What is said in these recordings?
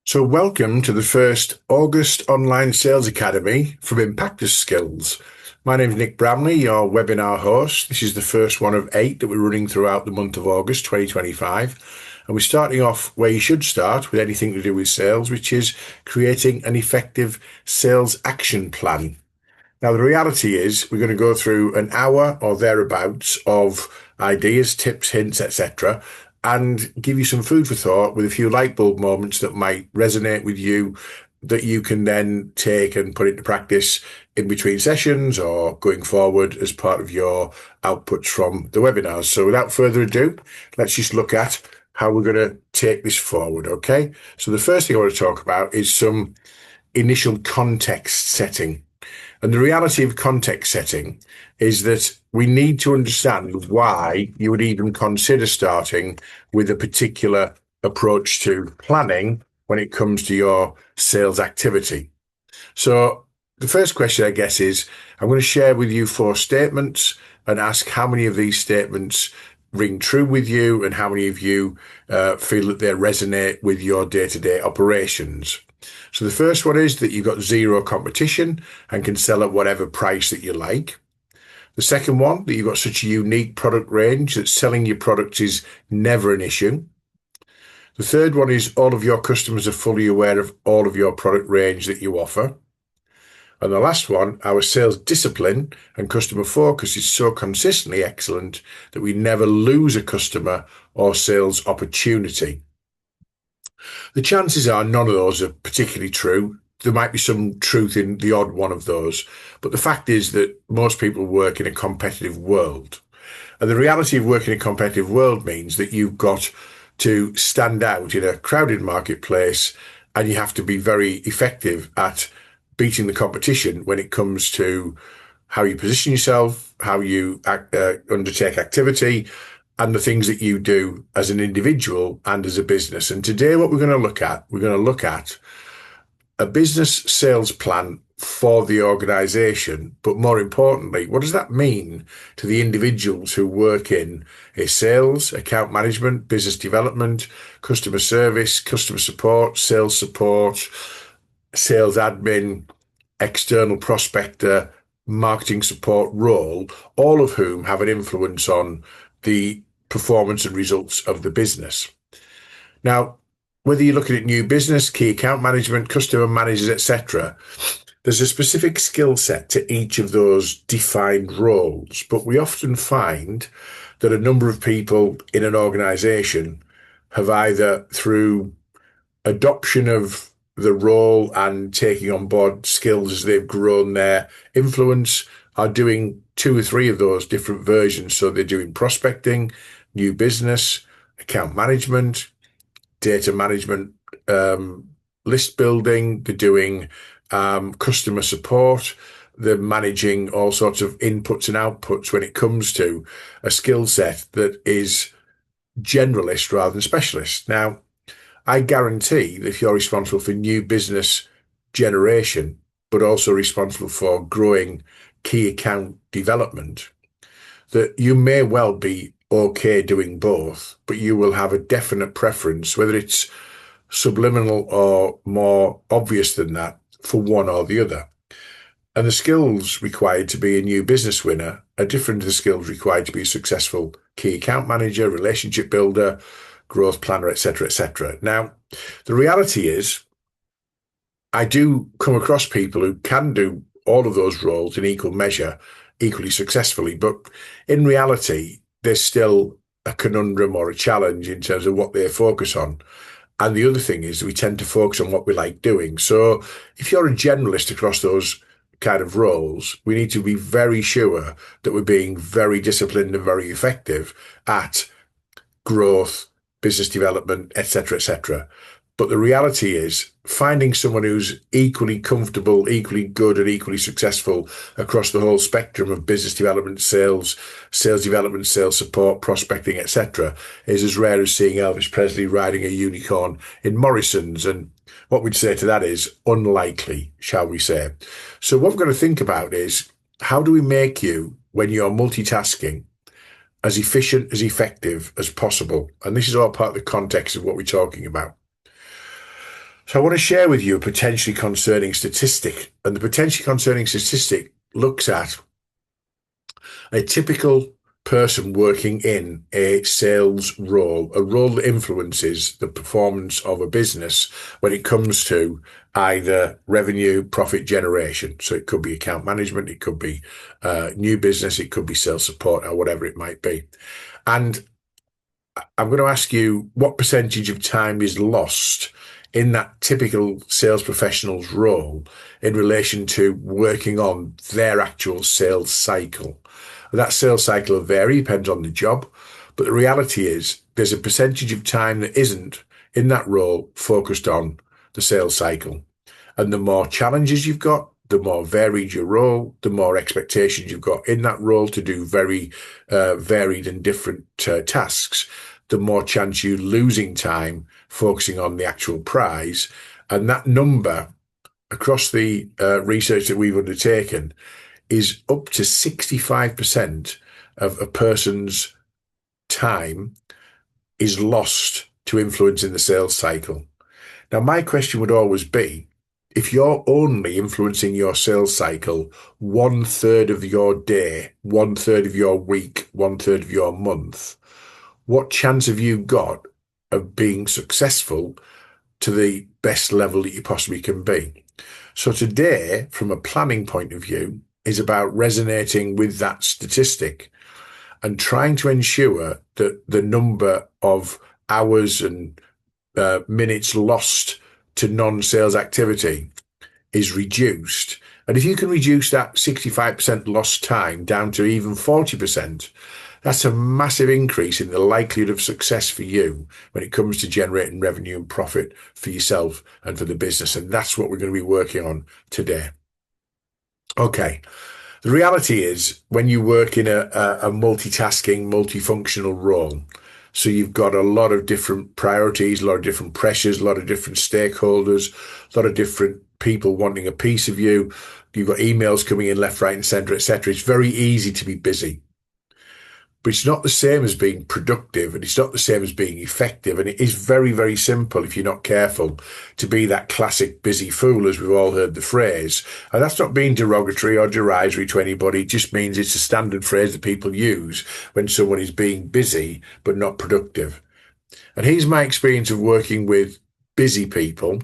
So welcome to the first August Online Sales Academy from IMPACTUS Skills. My name is Nick Bramley, your webinar host. This is the first one of 8 that we're running throughout the month of August 2025. And we're starting off where you should start with anything to do with sales, which is creating an effective sales action plan. Now, the reality is we're going to go through an hour or thereabouts of ideas, tips, hints, etc., and give you some food for thought with a few light bulb moments that might resonate with you that you can then take and put into practice in between sessions or going forward as part of your outputs from the webinars. So without further ado, let's just look at how we're going to take this forward, okay? So the first thing I want to talk about is some initial context setting. And the reality of context setting is that we need to understand why you would even consider starting with a particular approach to planning when it comes to your sales activity. So the first question, I guess, is I'm going to share with you 4 statements and ask how many of these statements ring true with you and how many of you feel that they resonate with your day-to-day operations. So the first one is that you've got zero competition and can sell at whatever price that you like. The second one, that you've got such a unique product range that selling your products is never an issue. The third one is all of your customers are fully aware of all of your product range that you offer. And the last one, our sales discipline and customer focus is so consistently excellent that we never lose a customer or sales opportunity. The chances are none of those are particularly true. There might be some truth in the odd one of those, but the fact is that most people work in a competitive world. And the reality of working in a competitive world means that you've got to stand out in a crowded marketplace and you have to be very effective at beating the competition when it comes to how you position yourself, how you undertake activity, and the things that you do as an individual and as a business. And today what we're going to look at a business sales plan for the organization, but more importantly, what does that mean to the individuals who work in a sales, account management, business development, customer service, customer support, sales admin, external prospector, marketing support role, all of whom have an influence on the performance and results of the business. Now, whether you're looking at new business, key account management, customer managers, etc., there's a specific skill set to each of those defined roles, but we often find that a number of people in an organization have either through adoption of the role and taking on board skills as they've grown their influence are doing 2 or 3 of those different versions. So they're doing prospecting, new business, account management, data management, list building. They're doing customer support. They're managing all sorts of inputs and outputs when it comes to a skill set that is generalist rather than specialist. Now, I guarantee that if you're responsible for new business generation, but also responsible for growing key account development, that you may well be okay doing both, but you will have a definite preference, whether it's subliminal or more obvious than that, for one or the other. And the skills required to be a new business winner are different to the skills required to be a successful key account manager, relationship builder, growth planner, etc., etc. Now, the reality is I do come across people who can do all of those roles in equal measure, equally successfully, but in reality, there's still a conundrum or a challenge in terms of what they focus on. And the other thing is we tend to focus on what we like doing. So if you're a generalist across those kind of roles, we need to be very sure that we're being very disciplined and very effective at growth, business development, etc., etc. But the reality is finding someone who's equally comfortable, equally good, and equally successful across the whole spectrum of business development, sales development, sales support, prospecting, etc., is as rare as seeing Elvis Presley riding a unicorn in Morrison's. And what we'd say to that is unlikely, shall we say. So what we've got to think about is how do we make you, when you're multitasking, as efficient, as effective as possible? And this is all part of the context of what we're talking about. So I want to share with you a potentially concerning statistic. And the potentially concerning statistic looks at a typical person working in a sales role, a role that influences the performance of a business when it comes to either revenue, profit generation. So it could be account management, it could be new business, it could be sales support, or whatever it might be. And I'm going to ask you what percentage of time is lost in that typical sales professional's role in relation to working on their actual sales cycle. That sales cycle will vary, depends on the job, but the reality is there's a percentage of time that isn't in that role focused on the sales cycle. And the more challenges you've got, the more varied your role, the more expectations you've got in that role to do very varied and different tasks, the more chance you losing time focusing on the actual prize. And that number across the research that we've undertaken is up to 65% of a person's time is lost to influencing the sales cycle. Now, my question would always be, if you're only influencing your sales cycle 1/3 of your day, 1/3 of your week, 1/3 of your month, what chance have you got of being successful to the best level that you possibly can be? So today, from a planning point of view, is about resonating with that statistic and trying to ensure that the number of hours and minutes lost to non-sales activity is reduced. And if you can reduce that 65% lost time down to even 40%, that's a massive increase in the likelihood of success for you when it comes to generating revenue and profit for yourself and for the business. And that's what we're going to be working on today. Okay. The reality is when you work in a multitasking, multifunctional role, so you've got a lot of different priorities, a lot of different pressures, a lot of different stakeholders, a lot of different people wanting a piece of you. You've got emails coming in left, right, and centre, etc. It's very easy to be busy. But it's not the same as being productive and it's not the same as being effective. And it is very, very simple if you're not careful to be that classic busy fool, as we've all heard the phrase. And that's not being derogatory or derisory to anybody. It just means it's a standard phrase that people use when someone is being busy but not productive. And here's my experience of working with busy people.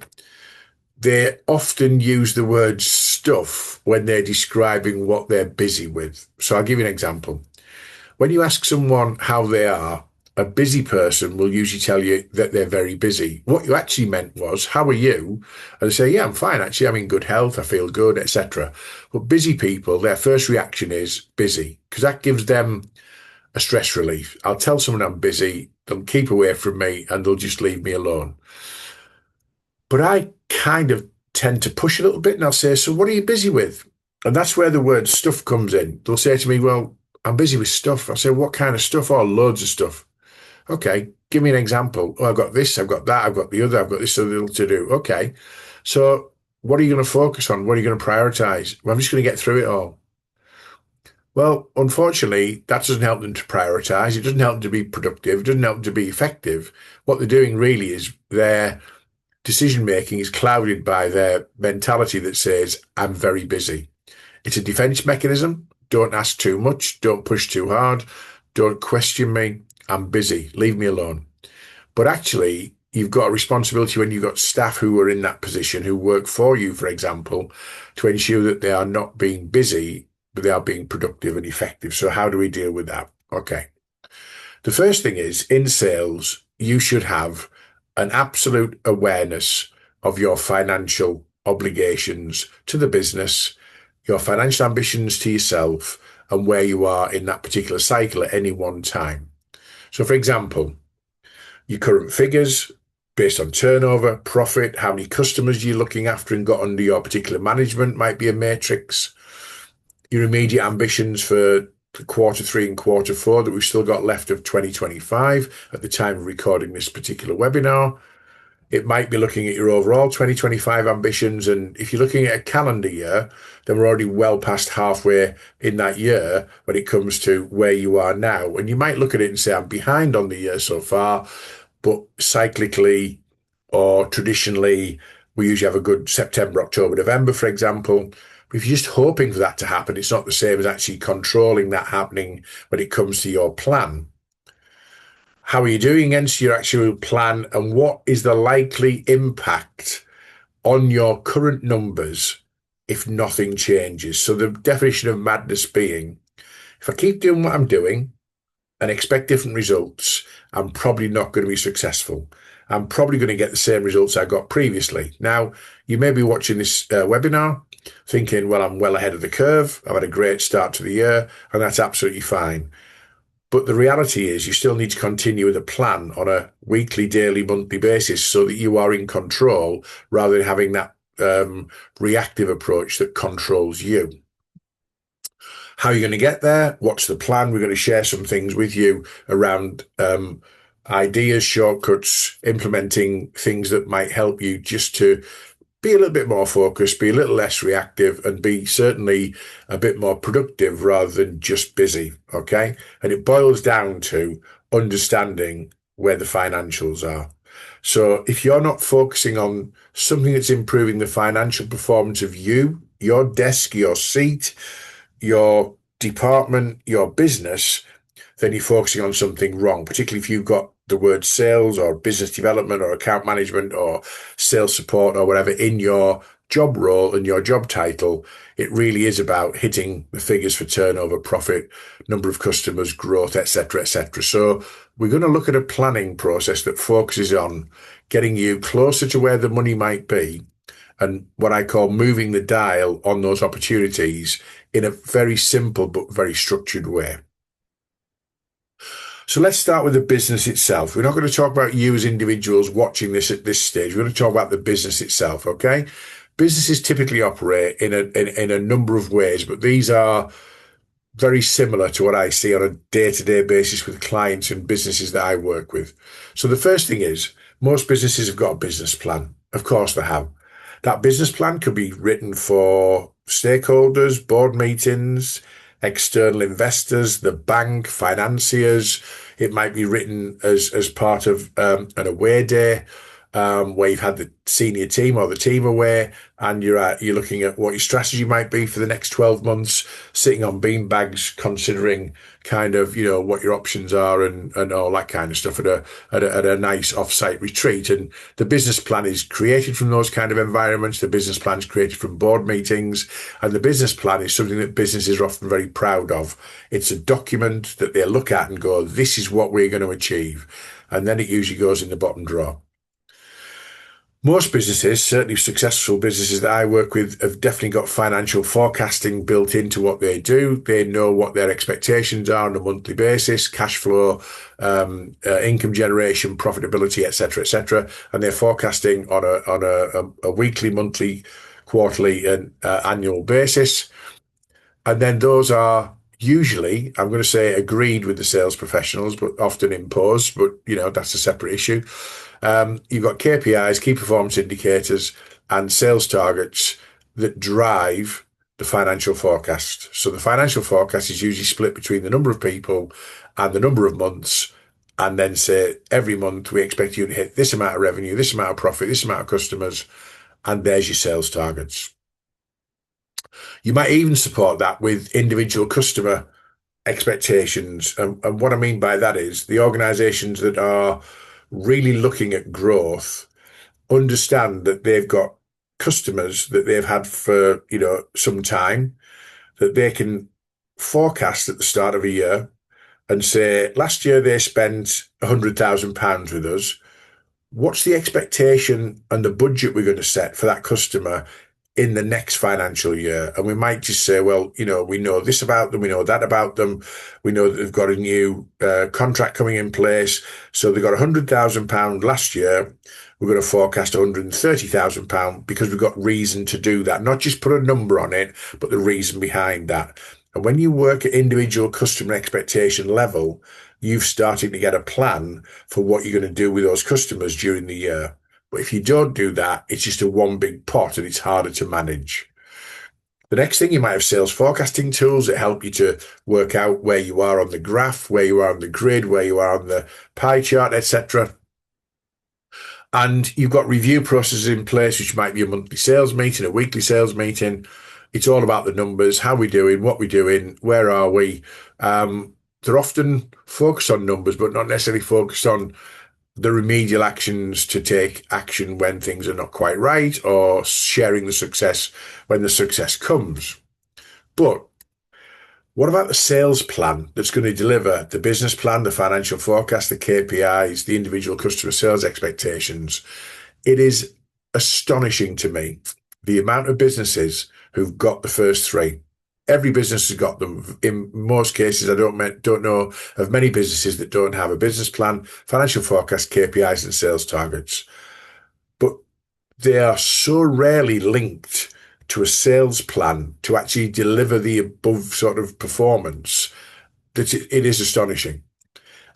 They often use the word stuff when they're describing what they're busy with. So I'll give you an example. When you ask someone how they are, a busy person will usually tell you that they're very busy. What you actually meant was, how are you? And they say, yeah, I'm fine. Actually, I'm in good health. I feel good, etc. But busy people, their first reaction is busy because that gives them a stress relief. I'll tell someone I'm busy. They'll keep away from me and they'll just leave me alone. But I kind of tend to push a little bit and I'll say, so what are you busy with? And that's where the word stuff comes in. They'll say to me, well, I'm busy with stuff. I say, what kind of stuff? Oh, loads of stuff. Okay, give me an example. Oh, I've got this, I've got that, I've got the other, I've got this other little to do. Okay, so what are you going to focus on? What are you going to prioritize? Well, I'm just going to get through it all. Well, unfortunately, that doesn't help them to prioritize. It doesn't help them to be productive. It doesn't help them to be effective. What they're doing really is their decision making is clouded by their mentality that says, I'm very busy. It's a defense mechanism. Don't ask too much. Don't push too hard. Don't question me. I'm busy. Leave me alone. But actually, you've got a responsibility when you've got staff who are in that position, who work for you, for example, to ensure that they are not being busy, but they are being productive and effective. So how do we deal with that? Okay. The first thing is in sales, you should have an absolute awareness of your financial obligations to the business, your financial ambitions to yourself, and where you are in that particular cycle at any one time. So, for example, your current figures based on turnover, profit, how many customers you're looking after and got under your particular management might be a matrix. Your immediate ambitions for quarter three and quarter four that we've still got left of 2025 at the time of recording this particular webinar. It might be looking at your overall 2025 ambitions. And if you're looking at a calendar year, then we're already well past halfway in that year when it comes to where you are now. And you might look at it and say, I'm behind on the year so far, but cyclically or traditionally, We usually have a good September, October, November, for example. But if you're just hoping for that to happen, it's not the same as actually controlling that happening when it comes to your plan. How are you doing against your actual plan, and what is the likely impact on your current numbers if nothing changes? So the definition of madness being, if I keep doing what I'm doing and expect different results, I'm probably not going to be successful. I'm probably going to get the same results I got previously. Now, you may be watching this webinar thinking, well, I'm well ahead of the curve. I've had a great start to the year, and that's absolutely fine. But the reality is you still need to continue with a plan on a weekly, daily, monthly basis so that you are in control rather than having that reactive approach that controls you. How are you going to get there? What's the plan? We're going to share some things with you around ideas, shortcuts, implementing things that might help you just to be a little bit more focused, be a little less reactive, and be certainly a bit more productive rather than just busy, okay? And it boils down to understanding where the financials are. So if you're not focusing on something that's improving the financial performance of you, your desk, your seat, your department, your business, then you're focusing on something wrong, particularly if you've got the word sales or business development or account management or sales support or whatever in your job role and your job title. It really is about hitting the figures for turnover, profit, number of customers, growth, etc., etc. So we're going to look at a planning process that focuses on getting you closer to where the money might be and what I call moving the dial on those opportunities in a very simple but very structured way. So let's start with the business itself. We're not going to talk about you as individuals watching this at this stage. We're going to talk about the business itself, okay? Businesses typically operate in a number of ways, but these are very similar to what I see on a day-to-day basis with clients and businesses that I work with. So the first thing is, most businesses have got a business plan. Of course they have. That business plan could be written for stakeholders, board meetings, external investors, the bank, financiers. It might be written as part of an away day where you've had the senior team or the team away, and you're looking at what your strategy might be for the next 12 months, sitting on beanbags, considering kind of, what your options are and all that kind of stuff at a nice off-site retreat. And the business plan is created from those kind of environments. The business plan is created from board meetings, and the business plan is something that businesses are often very proud of. It's a document that they look at and go, this is what we're going to achieve. And then it usually goes in the bottom drawer. Most businesses, certainly successful businesses that I work with, have definitely got financial forecasting built into what they do. They know what their expectations are on a monthly basis, cash flow, income generation, profitability, etc., and they're forecasting on a weekly, monthly, quarterly, and annual basis. And then those are usually, I'm going to say, agreed with the sales professionals, but often imposed. But that's a separate issue. You've got KPIs, key performance indicators, and sales targets that drive the financial forecast. So the financial forecast is usually split between the number of people and the number of months, and then say every month we expect you to hit this amount of revenue, this amount of profit, this amount of customers, and there's your sales targets. You might even support that with individual customer expectations. And what I mean by that is the organizations that are really looking at growth understand that they've got customers that they've had for, some time, that they can forecast at the start of a year and say, last year they spent £100,000 with us. What's the expectation and the budget we're going to set for that customer in the next financial year? And we might just say, well, we know this about them, we know that about them, we know that they've got a new contract coming in place. So they got £100,000 last year. We're going to forecast £130,000 because we've got reason to do that. Not just put a number on it, but the reason behind that. And when you work at individual customer expectation level, you've started to get a plan for what you're going to do with those customers during the year. But if you don't do that, it's just a one big pot and it's harder to manage. The next thing, you might have sales forecasting tools that help you to work out where you are on the graph, where you are on the grid, where you are on the pie chart, etc. And you've got review processes in place, which might be a monthly sales meeting, a weekly sales meeting. It's all about the numbers, how we're doing, what we're doing, where are we. They're often focused on numbers, but not necessarily focused on the remedial actions to take action when things are not quite right, or sharing the success when the success comes. But what about the sales plan that's going to deliver the business plan, the financial forecast, the KPIs, the individual customer sales expectations? It is astonishing to me the amount of businesses who've got the first three. Every business has got them. In most cases, I don't know of many businesses that don't have a business plan, financial forecast, KPIs, and sales targets. But they are so rarely linked to a sales plan to actually deliver the above sort of performance that it is astonishing.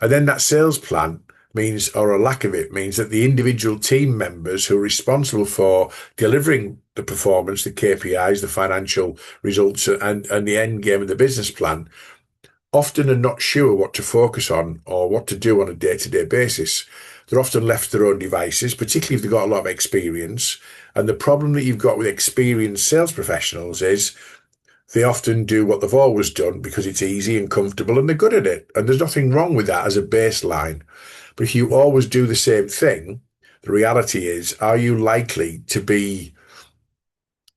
And then that sales plan means, or a lack of it, means that the individual team members who are responsible for delivering the performance, the KPIs, the financial results, and the end game of the business plan often are not sure what to focus on or what to do on a day-to-day basis. They're often left to their own devices, particularly if they've got a lot of experience. And the problem that you've got with experienced sales professionals is they often do what they've always done because it's easy and comfortable and they're good at it. And there's nothing wrong with that as a baseline. But if you always do the same thing, the reality is, are you likely to be,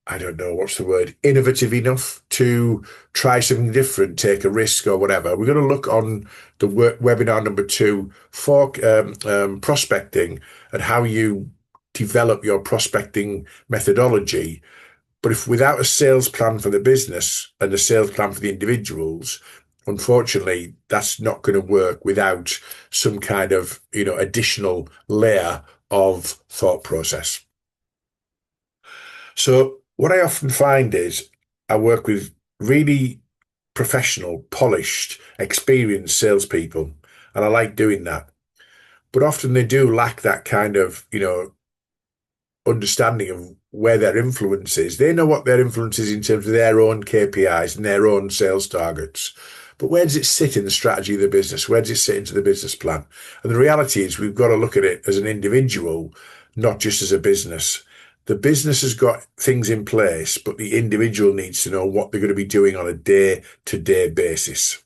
I don't know, what's the word, innovative enough to try something different, take a risk or whatever? We're going to look on the webinar number 2 for prospecting and how you develop your prospecting methodology. But if without a sales plan for the business and a sales plan for the individuals, unfortunately, that's not going to work without some kind of, additional layer of thought process. So what I often find is I work with really professional, polished, experienced salespeople, and I like doing that. But often they do lack that kind of, understanding of where their influence is. They know what their influence is in terms of their own KPIs and their own sales targets. But where does it sit in the strategy of the business? Where does it sit into the business plan? And the reality is we've got to look at it as an individual, not just as a business. The business has got things in place, but the individual needs to know what they're going to be doing on a day-to-day basis.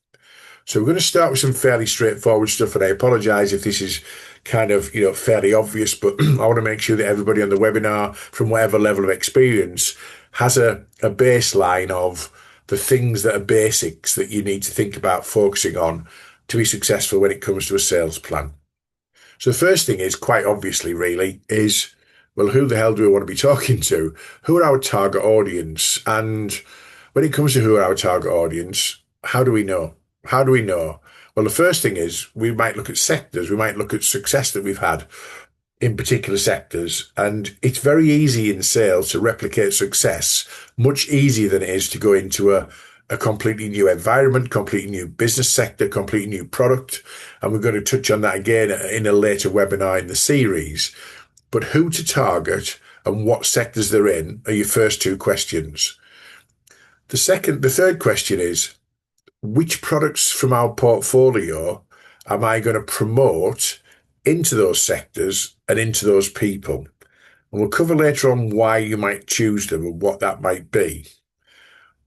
So we're going to start with some fairly straightforward stuff, and I apologize if this is kind of, fairly obvious, but I want to make sure that everybody on the webinar, from whatever level of experience, has a baseline of the things that are basics that you need to think about focusing on to be successful when it comes to a sales plan. So the first thing is, quite obviously, really, is, well, who the hell do we want to be talking to? Who are our target audience? And when it comes to who are our target audience, how do we know? How do we know? Well, the first thing is we might look at sectors. We might look at success that we've had in particular sectors. And it's very easy in sales to replicate success, much easier than it is to go into a completely new environment, completely new business sector, completely new product. And we're going to touch on that again in a later webinar in the series. But who to target and what sectors they're in are your first two questions. The third question is, which products from our portfolio am I going to promote into those sectors and into those people? And we'll cover later on why you might choose them and what that might be.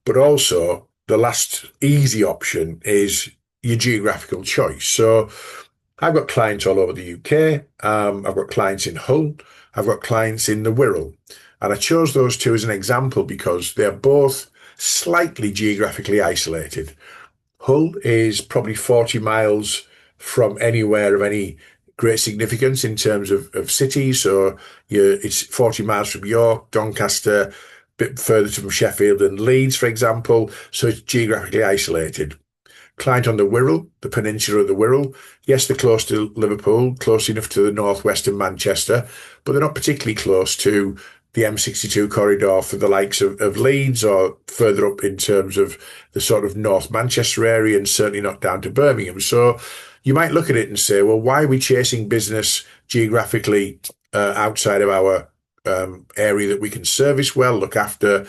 But also, the last easy option is your geographical choice. So I've got clients all over the UK. I've got clients in Hull. I've got clients in the Wirral. And I chose those two as an example because they're both slightly geographically isolated. Hull is probably 40 miles from anywhere of any great significance in terms of cities. So it's 40 miles from York, Doncaster, a bit further from Sheffield and Leeds, for example. So it's geographically isolated. Client on the Wirral, the peninsula of the Wirral. Yes, they're close to Liverpool, close enough to the northwest of Manchester, but they're not particularly close to the M62 corridor for the likes of Leeds or further up in terms of the sort of North Manchester area, and certainly not down to Birmingham. So you might look at it and say, well, why are we chasing business geographically outside of our area that we can service well, look after,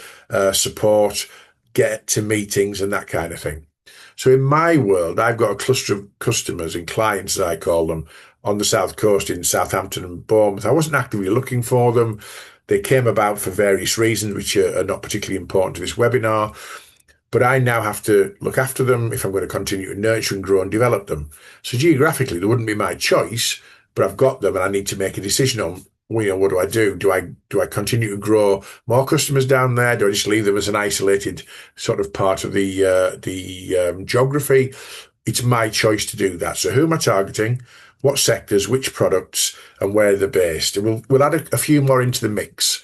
support, get to meetings and that kind of thing? So in my world, I've got a cluster of customers and clients, as I call them, on the South Coast in Southampton and Bournemouth. I wasn't actively looking for them. They came about for various reasons, which are not particularly important to this webinar. But I now have to look after them if I'm going to continue to nurture and grow and develop them. So geographically, they wouldn't be my choice, but I've got them and I need to make a decision on, what do I do? Do I continue to grow more customers down there? Do I just leave them as an isolated sort of part of the geography? It's my choice to do that. So who am I targeting? What sectors, which products, and where they're based? And we'll add a few more into the mix.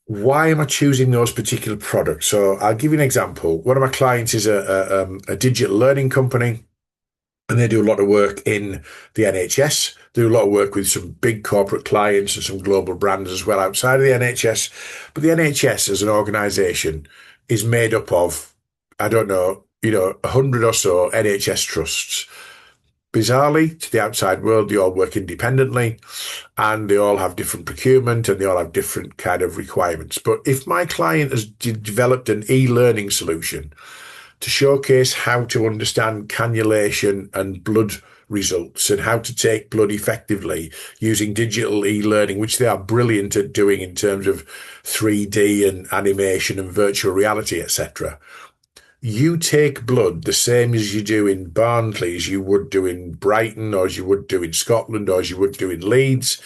Why am I choosing those particular products? So I'll give you an example. One of my clients is a digital learning company, and they do a lot of work in the NHS. They do a lot of work with some big corporate clients and some global brands as well outside of the NHS. But the NHS as an organisation is made up of, I don't know, 100 or so NHS trusts. Bizarrely, to the outside world, they all work independently and they all have different procurement and they all have different kind of requirements. But if my client has developed an e-learning solution to showcase how to understand cannulation and blood results and how to take blood effectively using digital e-learning, which they are brilliant at doing in terms of 3D and animation and virtual reality, etc. You take blood the same as you do in Barnsley, as you would do in Brighton, or as you would do in Scotland, or as you would do in Leeds.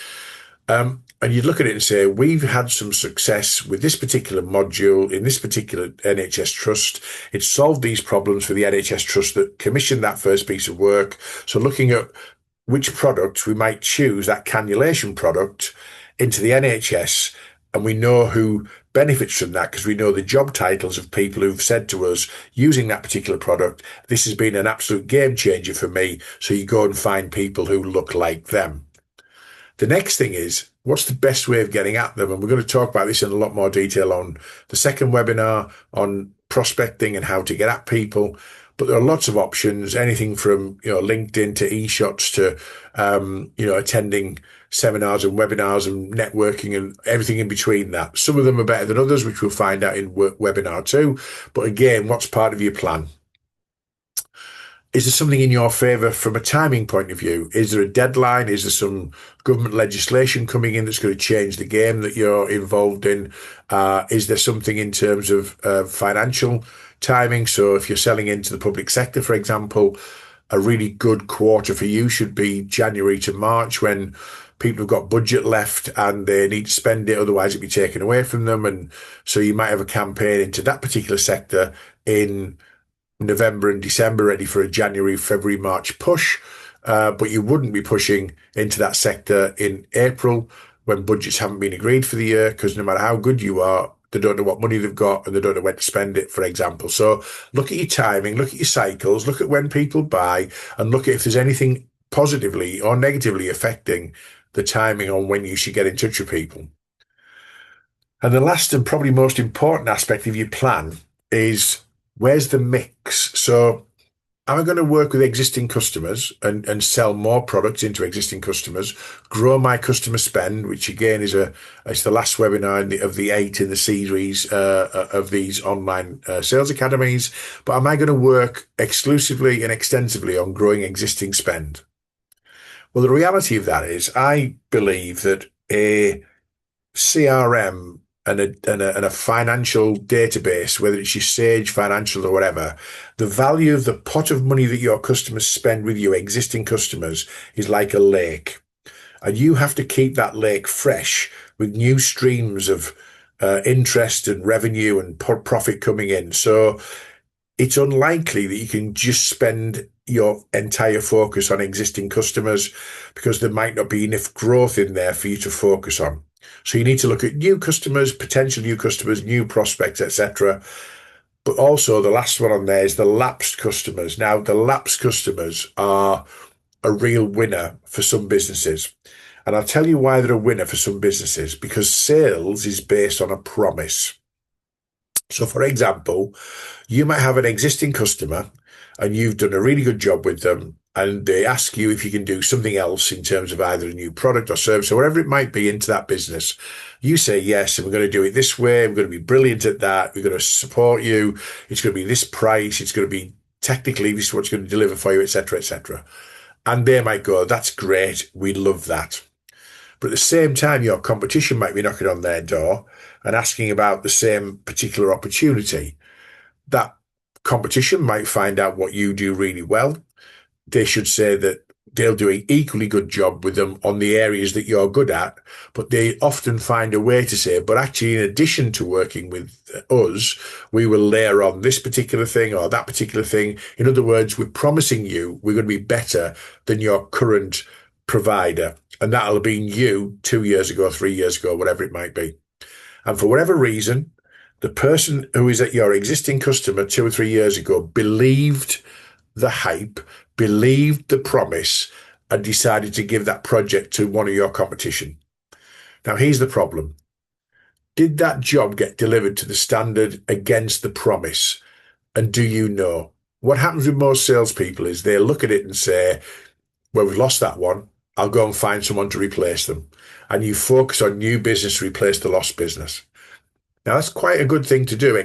And you'd look at it and say, we've had some success with this particular module in this particular NHS trust. It's solved these problems for the NHS trust that commissioned that first piece of work. So looking at which product we might choose, that cannulation product, into the NHS, and we know who benefits from that because we know the job titles of people who've said to us, using that particular product, this has been an absolute game changer for me. So you go and find people who look like them. The next thing is, what's the best way of getting at them? And we're going to talk about this in a lot more detail on the second webinar on prospecting and how to get at people. But there are lots of options, anything from, LinkedIn to e-shots to, attending seminars and webinars and networking and everything in between that. Some of them are better than others, which we'll find out in webinar 2. But again, what's part of your plan? Is there something in your favour from a timing point of view? Is there a deadline? Is there some government legislation coming in that's going to change the game that you're involved in? Is there something in terms of financial timing? So if you're selling into the public sector, for example, a really good quarter for you should be January to March, when people have got budget left and they need to spend it, otherwise it'd be taken away from them. And so you might have a campaign into that particular sector in November and December, ready for a January, February, March push. But you wouldn't be pushing into that sector in April when budgets haven't been agreed for the year, because no matter how good you are, they don't know what money they've got and they don't know when to spend it, for example. So look at your timing, look at your cycles, look at when people buy, and look at if there's anything positively or negatively affecting the timing on when you should get in touch with people. And the last and probably most important aspect of your plan is, where's the mix? So am I going to work with existing customers and sell more products into existing customers, grow my customer spend, which again is it's the last webinar of the 8 in the series of these online sales academies. But am I going to work exclusively and extensively on growing existing spend? Well, the reality of that is, I believe that a CRM and a financial database, whether it's your Sage Financial or whatever, the value of the pot of money that your customers spend with your existing customers is like a lake. And you have to keep that lake fresh with new streams of interest and revenue and profit coming in. So it's unlikely that you can just spend your entire focus on existing customers, because there might not be enough growth in there for you to focus on. So you need to look at new customers, potential new customers, new prospects, etc. But also the last one on there is the lapsed customers. Now, the lapsed customers are a real winner for some businesses. And I'll tell you why they're a winner for some businesses, because sales is based on a promise. So, for example, you might have an existing customer and you've done a really good job with them, and they ask you if you can do something else in terms of either a new product or service or whatever it might be into that business. You say yes, and we're going to do it this way. We're going to be brilliant at that. We're going to support you. It's going to be this price. It's going to be technically this is what's going to deliver for you, etc., etc. And they might go, that's great, we love that. But at the same time, your competition might be knocking on their door and asking about the same particular opportunity. That competition might find out what you do really well. They should say that they'll do an equally good job with them on the areas that you're good at, but they often find a way to say, but actually, in addition to working with us, we will layer on this particular thing or that particular thing. In other words, we're promising you we're going to be better than your current provider. And that'll have been you 2 years ago, 3 years ago, whatever it might be. And for whatever reason, the person who is at your existing customer 2 or 3 years ago believed the hype, believed the promise, and decided to give that project to one of your competition. Now, here's the problem. Did that job get delivered to the standard against the promise? And do you know? What happens with most salespeople is they look at it and say, well, we've lost that one. I'll go and find someone to replace them. And you focus on new business to replace the lost business. Now, that's quite a good thing to do,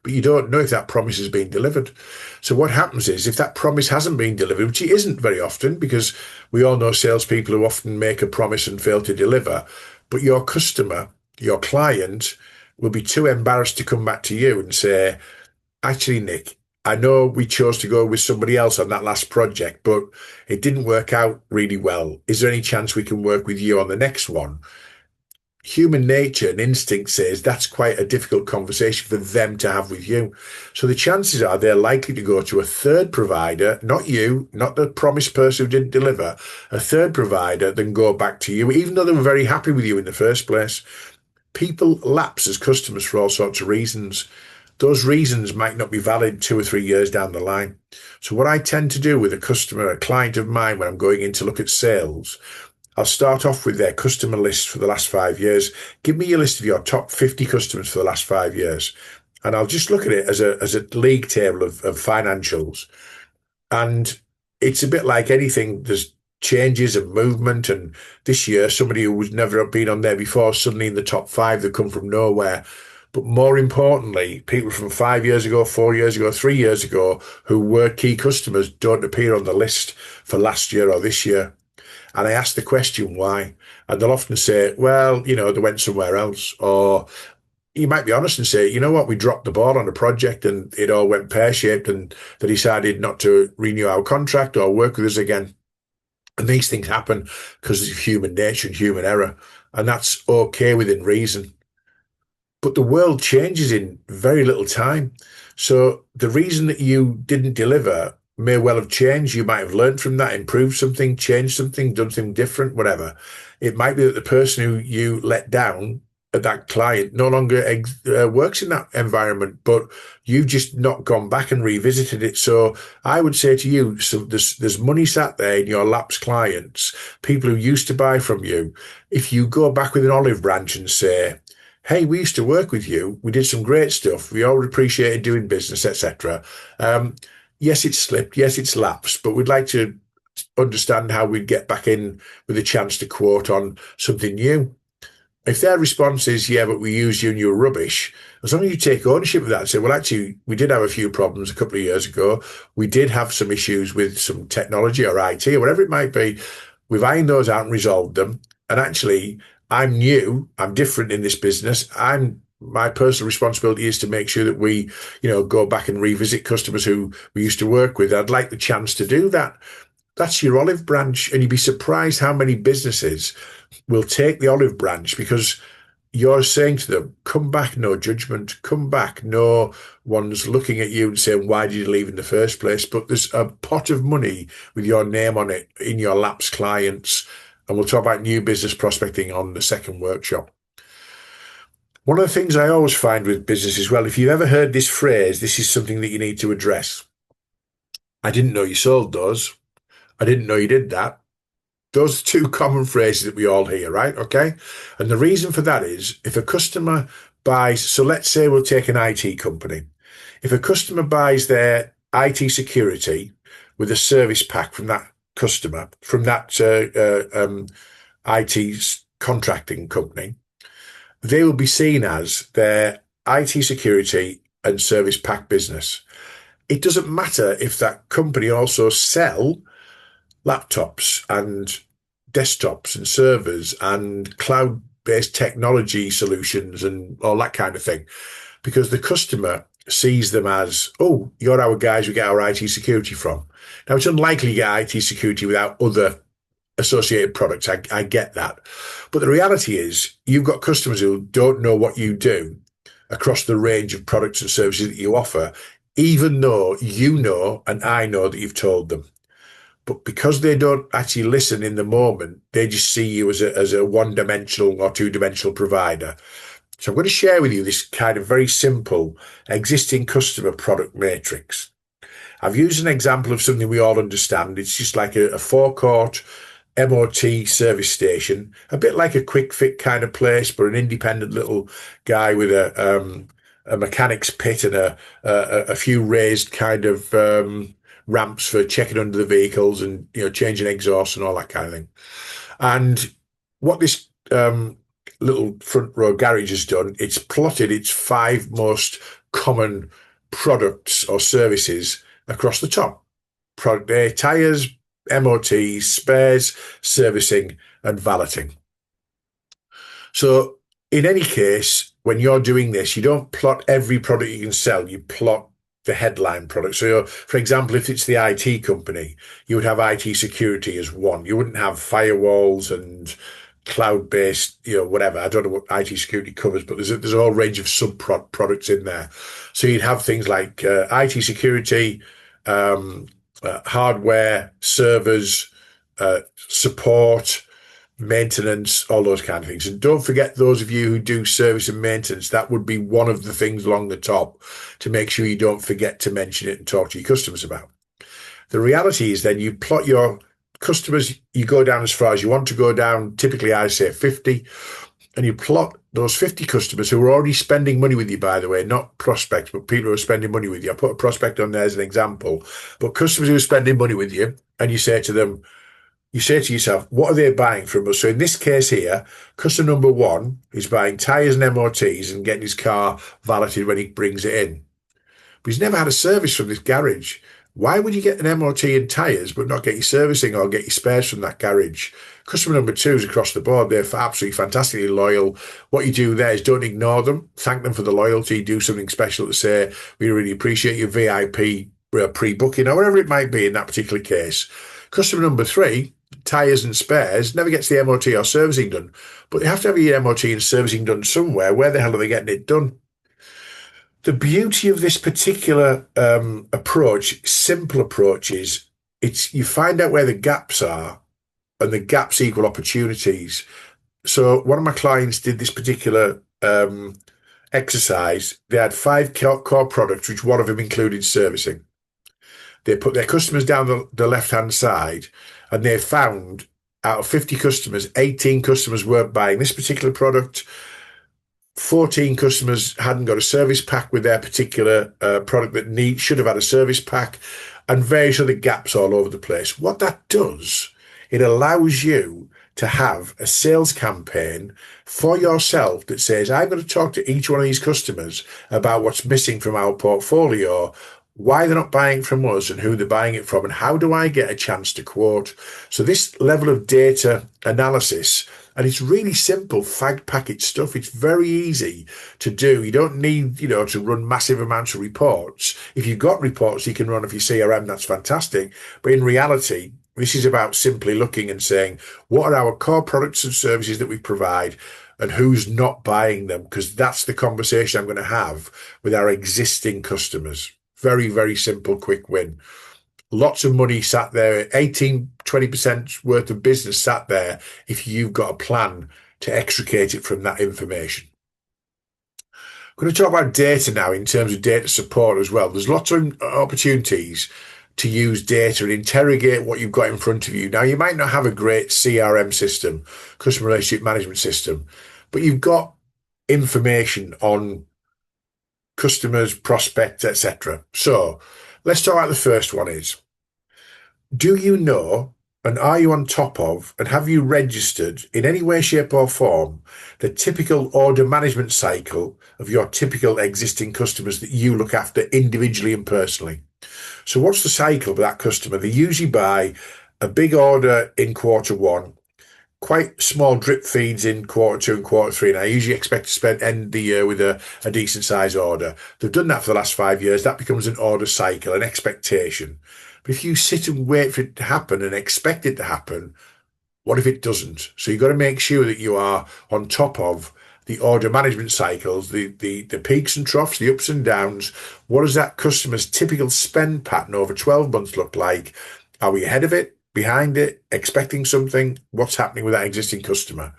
but you don't know if that promise has been delivered. So what happens is if that promise hasn't been delivered, which it isn't very often, because we all know salespeople who often make a promise and fail to deliver, but your customer, your client, will be too embarrassed to come back to you and say, actually, Nick, I know we chose to go with somebody else on that last project, but it didn't work out really well. Is there any chance we can work with you on the next one? Human nature and instinct says that's quite a difficult conversation for them to have with you. So the chances are they're likely to go to a third provider, not you, not the promised person who didn't deliver, a third provider, then go back to you, even though they were very happy with you in the first place. People lapse as customers for all sorts of reasons. Those reasons might not be valid 2 or 3 years down the line. So what I tend to do with a customer, a client of mine, when I'm going in to look at sales, I'll start off with their customer list for the last 5 years. Give me your list of your top 50 customers for the last 5 years. And I'll just look at it as a league table of financials. And it's a bit like anything. There's changes and movement. And this year, somebody who was never been on there before, suddenly in the top five, they come from nowhere. But more importantly, people from 5 years ago, 4 years ago, 3 years ago, who were key customers don't appear on the list for last year or this year. And I ask the question why. And they'll often say, well, they went somewhere else. Or you might be honest and say, you know what, we dropped the ball on a project and it all went pear-shaped and they decided not to renew our contract or work with us again. And these things happen because of human nature and human error. And that's okay within reason. But the world changes in very little time. So the reason that you didn't deliver may well have changed. You might have learned from that, improved something, changed something, done something different, whatever. It might be that the person who you let down at that client no longer works in that environment, but you've just not gone back and revisited it. So I would say to you, so there's money sat there in your lapsed clients, people who used to buy from you. If you go back with an olive branch and say, hey, we used to work with you. We did some great stuff. We all appreciated doing business, etc. Yes, it's slipped. Yes, it's lapsed. But we'd like to understand how we'd get back in with a chance to quote on something new. If their response is, yeah, but we used you and you were rubbish, as long as you take ownership of that and say, well, actually, we did have a few problems a couple of years ago. We did have some issues with some technology or IT or whatever it might be. We've ironed those out and resolved them. And actually, I'm new. I'm different in this business. My personal responsibility is to make sure that we, go back and revisit customers who we used to work with. I'd like the chance to do that. That's your olive branch. And you'd be surprised how many businesses will take the olive branch because you're saying to them, come back, no judgment, come back. No one's looking at you and saying, why did you leave in the first place? But there's a pot of money with your name on it in your lapsed clients. And we'll talk about new business prospecting on the second workshop. One of the things I always find with business as well, if you've ever heard this phrase, this is something that you need to address. I didn't know you sold those. I didn't know you did that. Those are two common phrases that we all hear, right? Okay. And the reason for that is if a customer buys, so let's say we'll take an IT company. If a customer buys their IT security with a service pack from that customer, from that IT contracting company, they will be seen as their IT security and service pack business. It doesn't matter if that company also sell laptops and desktops and servers and cloud-based technology solutions and all that kind of thing, because the customer sees them as, oh, you're our guys we get our IT security from. Now, it's unlikely to get IT security without other associated products. I get that. But the reality is you've got customers who don't know what you do across the range of products and services that you offer, even though you know and I know that you've told them. But because they don't actually listen in the moment, they just see you as a one-dimensional or two-dimensional provider. So I'm going to share with you this kind of very simple existing customer product matrix. I've used an example of something we all understand. It's just like a forecourt MOT service station, a bit like a quick fit kind of place, but an independent little guy with a mechanic's pit and a few raised kind of ramps for checking under the vehicles and changing exhausts and all that kind of thing. And what this little front row garage has done, it's plotted its five most common products or services across the top. Product tyres, MOTs, spares, servicing, and valeting. So in any case, when you're doing this, you don't plot every product you can sell, you plot the headline product. So, for example, if it's the IT company, you would have IT security as one. You wouldn't have firewalls and cloud-based, whatever. I don't know what IT security covers, but there's a whole range of sub-products in there. So you'd have things like IT security, hardware, servers, support, maintenance, all those kind of things. And don't forget, those of you who do service and maintenance, that would be one of the things along the top to make sure you don't forget to mention it and talk to your customers about. The reality is then you plot your customers, you go down as far as you want to go down. Typically, I say 50, and you plot those 50 customers who are already spending money with you, by the way, not prospects, but people who are spending money with you. I put a prospect on there as an example, but customers who are spending money with you, and you say to them, you say to yourself, what are they buying from us? So in this case here, customer number one is buying tyres and MOTs and getting his car valeted when he brings it in. But he's never had a service from this garage. Why would you get an MOT and tyres but not get your servicing or get your spares from that garage? Customer number two is across the board. They're absolutely fantastically loyal. What you do there is don't ignore them. Thank them for the loyalty. Do something special to say, we really appreciate your VIP pre-booking or whatever it might be in that particular case. Customer number three, tyres and spares, never gets the MOT or servicing done. But they have to have your MOT and servicing done somewhere. Where the hell are they getting it done? The beauty of this particular approach, simple approach, is you find out where the gaps are, and the gaps equal opportunities. So one of my clients did this particular exercise. They had five core products, which one of them included servicing. They put their customers down the left-hand side, and they found out of 50 customers, 18 customers weren't buying this particular product. 14 customers hadn't got a service pack with their particular product that should have had a service pack, and various other gaps all over the place. What that does, it allows you to have a sales campaign for yourself that says, I'm going to talk to each one of these customers about what's missing from our portfolio, why they're not buying from us and who they're buying it from, and how do I get a chance to quote. So this level of data analysis, and it's really simple fag packet stuff. It's very easy to do. You don't need, to run massive amounts of reports. If you've got reports you can run off your CRM, that's fantastic. But in reality, this is about simply looking and saying, what are our core products and services that we provide and who's not buying them? Because that's the conversation I'm going to have with our existing customers. Very, very simple, quick win. Lots of money sat there, 18-20% worth of business sat there if you've got a plan to extricate it from that information. I'm going to talk about data now in terms of data support as well. There's lots of opportunities to use data and interrogate what you've got in front of you. Now, you might not have a great CRM system, customer relationship management system, but you've got information on customers, prospects, etc. So let's talk about the first one is, do you know and are you on top of and have you registered in any way, shape or form the typical order management cycle of your typical existing customers that you look after individually and personally? So what's the cycle of that customer? They usually buy a big order in quarter one, quite small drip feeds in quarter two and quarter three. And I usually expect to end the year with a decent size order. They've done that for the last 5 years. That becomes an order cycle, an expectation. But if you sit and wait for it to happen and expect it to happen, what if it doesn't? So you've got to make sure that you are on top of the order management cycles, the peaks and troughs, the ups and downs. What does that customer's typical spend pattern over 12 months look like? Are we ahead of it, behind it, expecting something? What's happening with that existing customer?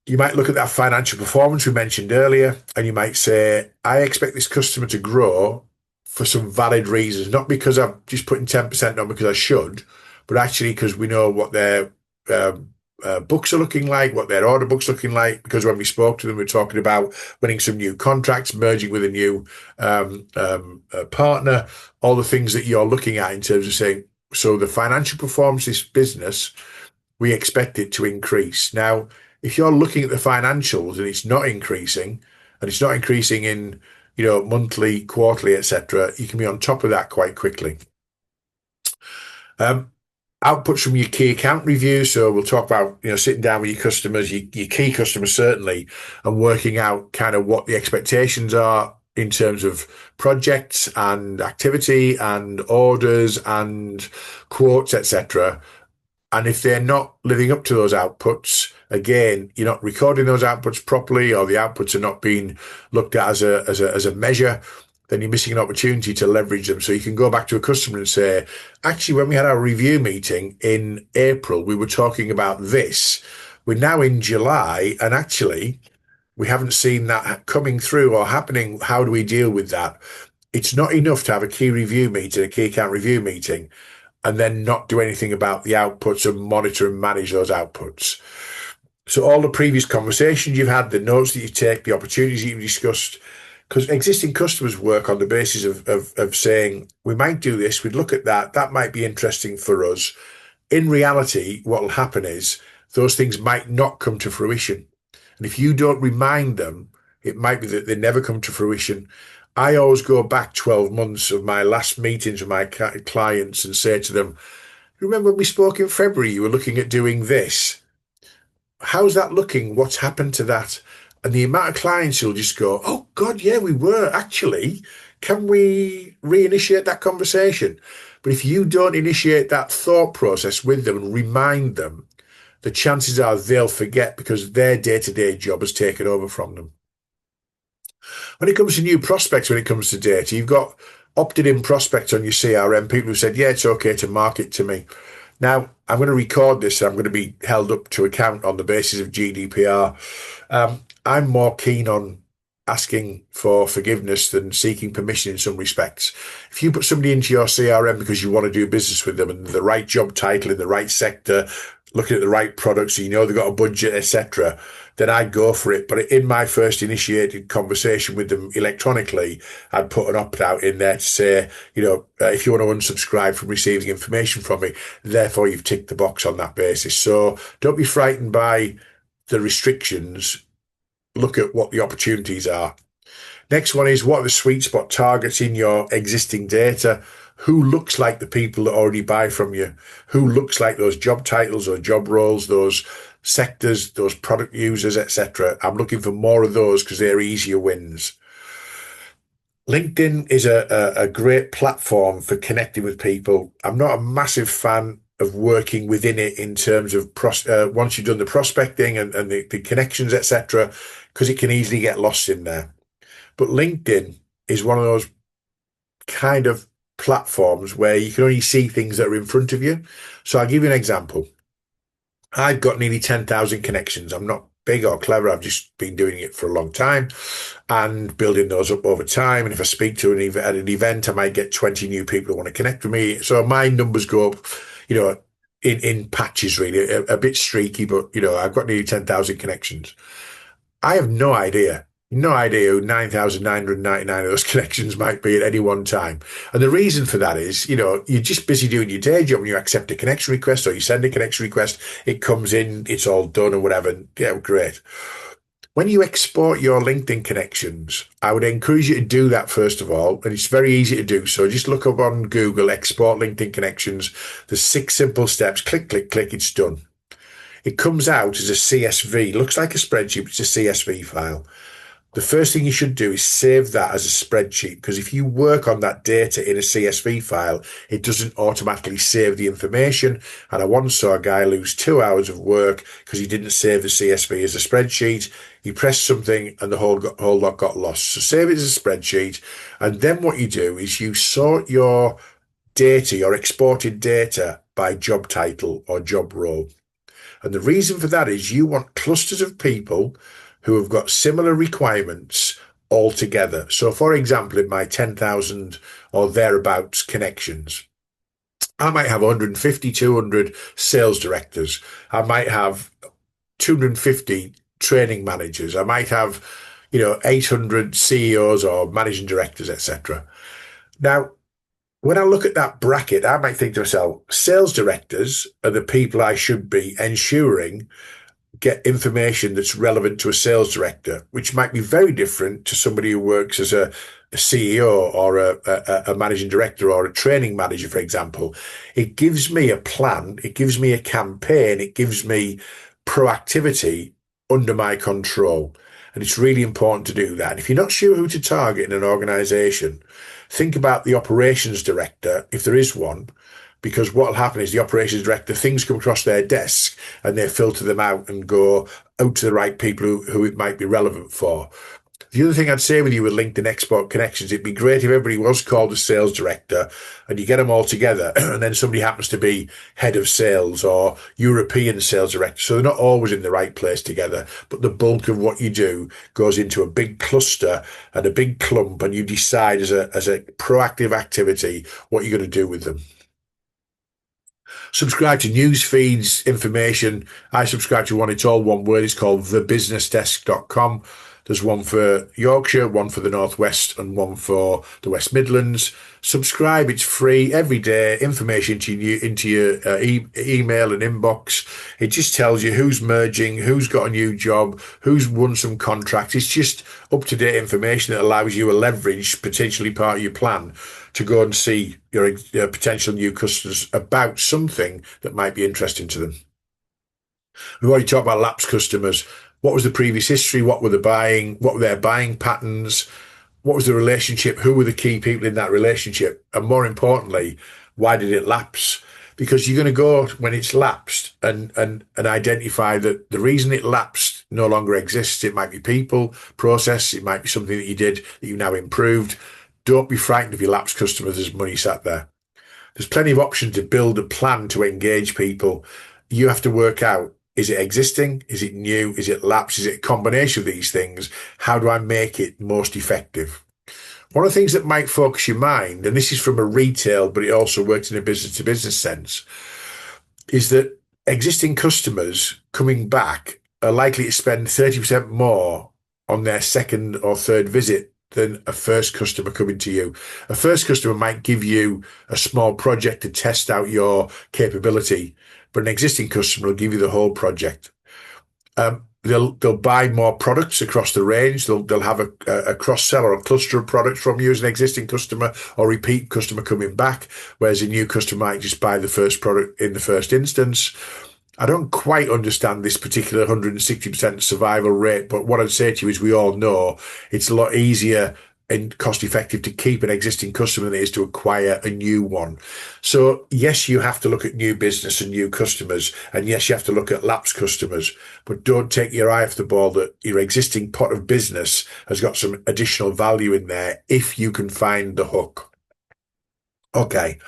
You might look at that financial performance we mentioned earlier, and you might say, I expect this customer to grow for some valid reasons, not because I'm just putting 10% on because I should, but actually because we know what their um, books are looking like, what their order books looking like. Because when we spoke to them, we were talking about winning some new contracts, merging with a new partner, all the things that you're looking at in terms of saying, so the financial performance of this business, we expect it to increase. Now, if you're looking at the financials and it's not increasing, and it's not increasing in, monthly, quarterly, etc., you can be on top of that quite quickly. Um, Outputs from your key account review. So we'll talk about, sitting down with your customers, your key customers certainly, and working out kind of what the expectations are in terms of projects and activity and orders and quotes, etc. And if they're not living up to those outputs, again, you're not recording those outputs properly, or the outputs are not being looked at as a measure, then you're missing an opportunity to leverage them. So you can go back to a customer and say, actually, when we had our review meeting in April, we were talking about this. We're now in July, and actually, we haven't seen that coming through or happening. How do we deal with that? It's not enough to have a key review meeting, a key account review meeting, and then not do anything about the outputs and monitor and manage those outputs. So all the previous conversations you've had, the notes that you take, the opportunities that you've discussed, because existing customers work on the basis of saying, we might do this, we'd look at that, that might be interesting for us. In reality, what will happen is those things might not come to fruition. And if you don't remind them, it might be that they never come to fruition. I always go back 12 months of my last meetings with my clients and say to them, remember when we spoke in February, you were looking at doing this. How's that looking? What's happened to that? And the amount of clients who'll just go, oh God, yeah, we were actually. Can we reinitiate that conversation? But if you don't initiate that thought process with them and remind them, the chances are they'll forget because their day-to-day job has taken over from them. When it comes to new prospects, when it comes to data, you've got opted-in prospects on your CRM, people who said, yeah, it's okay to market to me. Now, I'm going to record this, and I'm going to be held up to account on the basis of GDPR. I'm more keen on asking for forgiveness than seeking permission in some respects. If you put somebody into your CRM because you want to do business with them and the right job title in the right sector, looking at the right products, so you know they've got a budget, etc., then I'd go for it. But in my first initiated conversation with them electronically, I'd put an opt-out in there to say, if you want to unsubscribe from receiving information from me, therefore you've ticked the box on that basis. So don't be frightened by the restrictions. Look at what the opportunities are. Next one is, what are the sweet spot targets in your existing data? Who looks like the people that already buy from you? Who looks like those job titles or job roles, those sectors, those product users, etc.? I'm looking for more of those because they're easier wins. LinkedIn is a great platform for connecting with people. I'm not a massive fan of working within it in terms of once you've done the prospecting and the connections, etc., because it can easily get lost in there. But LinkedIn is one of those kind of platforms where you can only see things that are in front of you. So I'll give you an example. I've got nearly 10,000 connections. I'm not big or clever. I've just been doing it for a long time and building those up over time. And if I speak to at an event, I might get 20 new people who want to connect with me. So my numbers go up, in patches, really, a bit streaky, but, I've got nearly 10,000 connections. I have no idea who 9,999 of those connections might be at any one time. And the reason for that is, you're just busy doing your day job. When you accept a connection request or you send a connection request, it comes in, it's all done or whatever. Yeah, great. When you export your LinkedIn connections, I would encourage you to do that first of all, and it's very easy to do. So just look up on Google, export LinkedIn connections. There's 6 simple steps. Click, click, click, it's done. It comes out as a CSV. Looks like a spreadsheet, but it's a CSV file. The first thing you should do is save that as a spreadsheet, because if you work on that data in a CSV file, it doesn't automatically save the information. And I once saw a guy lose 2 hours of work because he didn't save the CSV as a spreadsheet. He pressed something and the whole lot got lost. So save it as a spreadsheet. And then what you do is you sort your data, your exported data, by job title or job role. And the reason for that is you want clusters of people who have got similar requirements all together. So, for example, in my 10,000 or thereabouts connections, I might have 150, 200 sales directors. I might have 250 training managers. I might have, 800 CEOs or managing directors, etc. Now, when I look at that bracket, I might think to myself, sales directors are the people I should be ensuring get information that's relevant to a sales director, which might be very different to somebody who works as a CEO or a managing director or a training manager, for example. It gives me a plan, it gives me a campaign, it gives me proactivity under my control. And it's really important to do that. And if you're not sure who to target in an organization, think about the operations director, if there is one, because what will happen is the operations director, things come across their desk and they filter them out and go out to the right people who it might be relevant for. The other thing I'd say with you with LinkedIn Export Connections, it'd be great if everybody was called a sales director and you get them all together and then somebody happens to be head of sales or European sales director. So they're not always in the right place together, but the bulk of what you do goes into a big cluster and a big clump, and you decide as a proactive activity what you're going to do with them. Subscribe to news feeds, information. I subscribe to one, it's all one word. It's called thebusinessdesk.com. There's one for Yorkshire, one for the Northwest, and one for the West Midlands. Subscribe, it's free every day. Information into your email and inbox. It just tells you who's merging, who's got a new job, who's won some contracts. It's just up-to-date information that allows you a leverage, potentially part of your plan, to go and see your potential new customers about something that might be interesting to them. We've already talked about lapsed customers. What was the previous history? What were they buying? What were their buying patterns? What was the relationship? Who were the key people in that relationship? And more importantly, why did it lapse? Because you're going to go when it's lapsed and identify that the reason it lapsed no longer exists. It might be people, process. It might be something that you did that you've now improved. Don't be frightened of your lapsed customers. There's money sat there. There's plenty of options to build a plan to engage people. You have to work out, is it existing? Is it new? Is it lapsed? Is it a combination of these things? How do I make it most effective? One of the things that might focus your mind, and this is from a retail, but it also works in a business-to-business sense, is that existing customers coming back are likely to spend 30% more on their second or third visit than a first customer coming to you. A first customer might give you a small project to test out your capability, but an existing customer will give you the whole project. They'll buy more products across the range. They'll have a cross-sell or a cluster of products from you as an existing customer or repeat customer coming back, whereas a new customer might just buy the first product in the first instance. I don't quite understand this particular 160% survival rate, but what I'd say to you is we all know it's a lot easier and cost effective to keep an existing customer than it is to acquire a new one. So yes, you have to look at new business and new customers, and yes, you have to look at lapsed customers, but don't take your eye off the ball that your existing pot of business has got some additional value in there if you can find the hook. Okay,